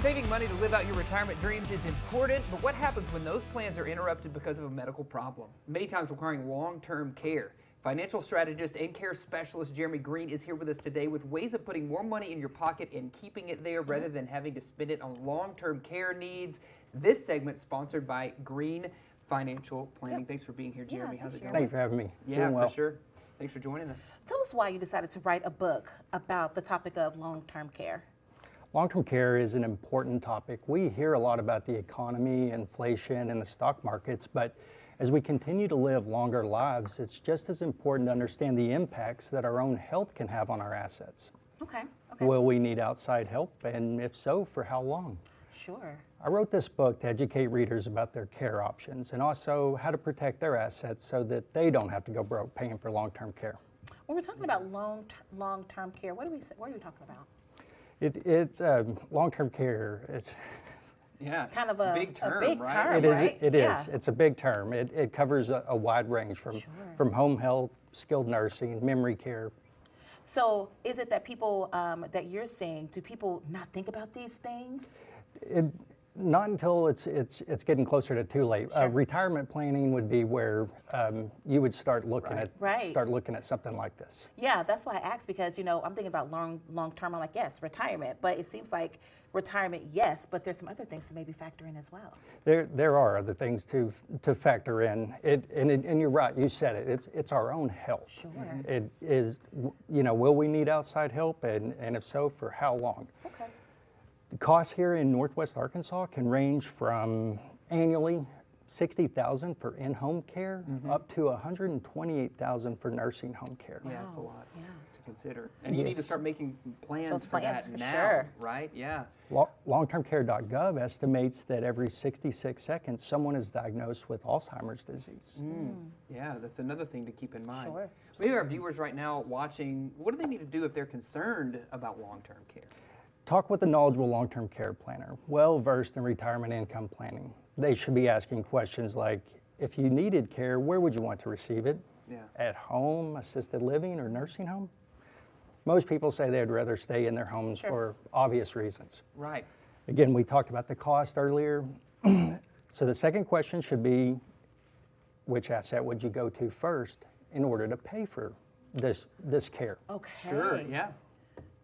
Saving money to live out your retirement dreams is important, but what happens when those plans are interrupted because of a medical problem? Many times requiring long-term care. Financial strategist and care specialist Jeremy Greene is here with us today with ways of putting more money in your pocket and keeping it there rather than having to spend it on long-term care needs. This segment sponsored by Greene Financial Planning. Yep. Thanks for being here, Jeremy. How's it going? Thank you for having me. Yeah, Doing well. for sure. Thanks for joining us. Tell us why you decided to write a book about the topic of long-term care. Long-term care is an important topic. We hear a lot about the economy, inflation, and the stock markets, but as we continue to live longer lives, it's just as important to understand the impacts that our own health can have on our assets. Okay. Will we need outside help, and if so, for how long? Sure. I wrote this book to educate readers about their care options and also how to protect their assets so that they don't have to go broke paying for long-term care. When we're talking about long-term care, what are we talking about? It's long-term care. It's Kind of a big term, right? It is. right? It is. Yeah. It's a big term. It covers a wide range from home health, skilled nursing, memory care. So is it that people that you're seeing, do people not think about these things? Not until it's getting closer to too late. Sure. Retirement planning would be where you would start looking at something like this. Yeah, that's why I asked, because I'm thinking about long term. I'm like, yes, retirement, but it seems like retirement, yes, but there's some other things to maybe factor in as well. There are other things to factor in. And you're right. You said it. It's our own health. Sure. It is. Will we need outside help, and if so, for how long? Okay. The costs here in Northwest Arkansas can range from annually $60,000 for in-home care up to $128,000 for nursing home care. Yeah, it's a lot Yeah. to consider. And you need to start making plans Those for plans, that for now, sure. right? Yeah. Longtermcare.gov estimates that every 66 seconds someone is diagnosed with Alzheimer's disease. Yeah, that's another thing to keep in mind. Sure. Maybe our viewers right now watching, what do they need to do if they're concerned about long-term care? Talk with a knowledgeable long-term care planner, well-versed in retirement income planning. They should be asking questions like, if you needed care, where would you want to receive it? Yeah. At home, assisted living, or nursing home? Most people say they'd rather stay in their homes for obvious reasons. Right. Again, we talked about the cost earlier. So the second question should be, which asset would you go to first in order to pay for this care? Okay. Sure, yeah.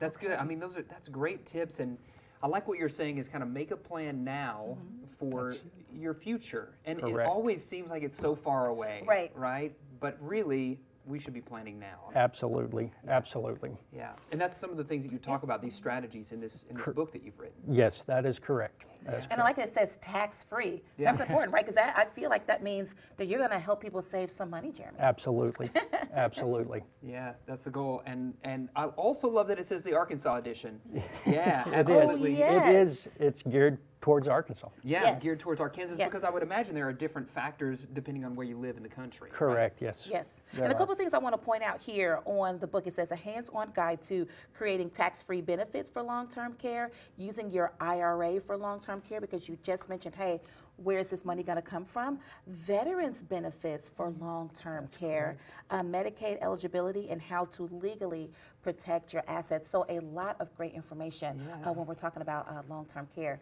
That's good. I mean, that's great tips, and I like what you're saying is kind of make a plan now for your future. And it Correct. always seems like it's so far away. Right? But really, we should be planning now. Absolutely, absolutely. Yeah. And that's some of the things that you talk about, these strategies in this book that you've written. Yes, that is correct. And I like that it says tax-free. Yeah. That's important, right? Because I feel like that means that you're going to help people save some money, Jeremy. Absolutely, absolutely. Yeah, that's the goal. And I also love that it says the Arkansas edition. Yeah, It absolutely. is. yes. It's geared towards Arkansas. Yeah, Yes. geared towards Arkansas Yes. because I would imagine there are different factors depending on where you live in the country. right? Correct, yes. Yes. There And a are. couple of things I want to point out here on the book. It says a hands-on guide to creating tax-free benefits for long-term care, using your IRA for long-term care, because you just mentioned, hey, where's this money going to come from? Veterans benefits for long-term care, Medicaid eligibility, and how to legally protect your assets. So a lot of great information when we're talking about long-term care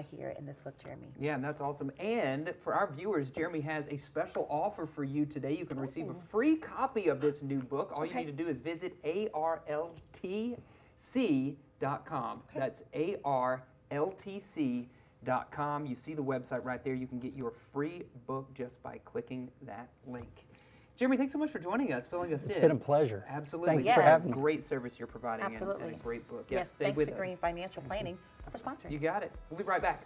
here in this book, Jeremy. Yeah, and that's awesome. And for our viewers, Jeremy has a special offer for you today. You can receive a free copy of this new book. All you need to do is visit arltc.com. That's arltc.com. You see the website right there. You can get your free book just by clicking that link. Jeremy, thanks so much for joining us, filling us in. It's been a pleasure. Absolutely. Thanks for having me. Great service you're providing and Absolutely. a great book. Yes, Stay thanks with to us. Greene Financial Planning for sponsoring. You got it. We'll be right back.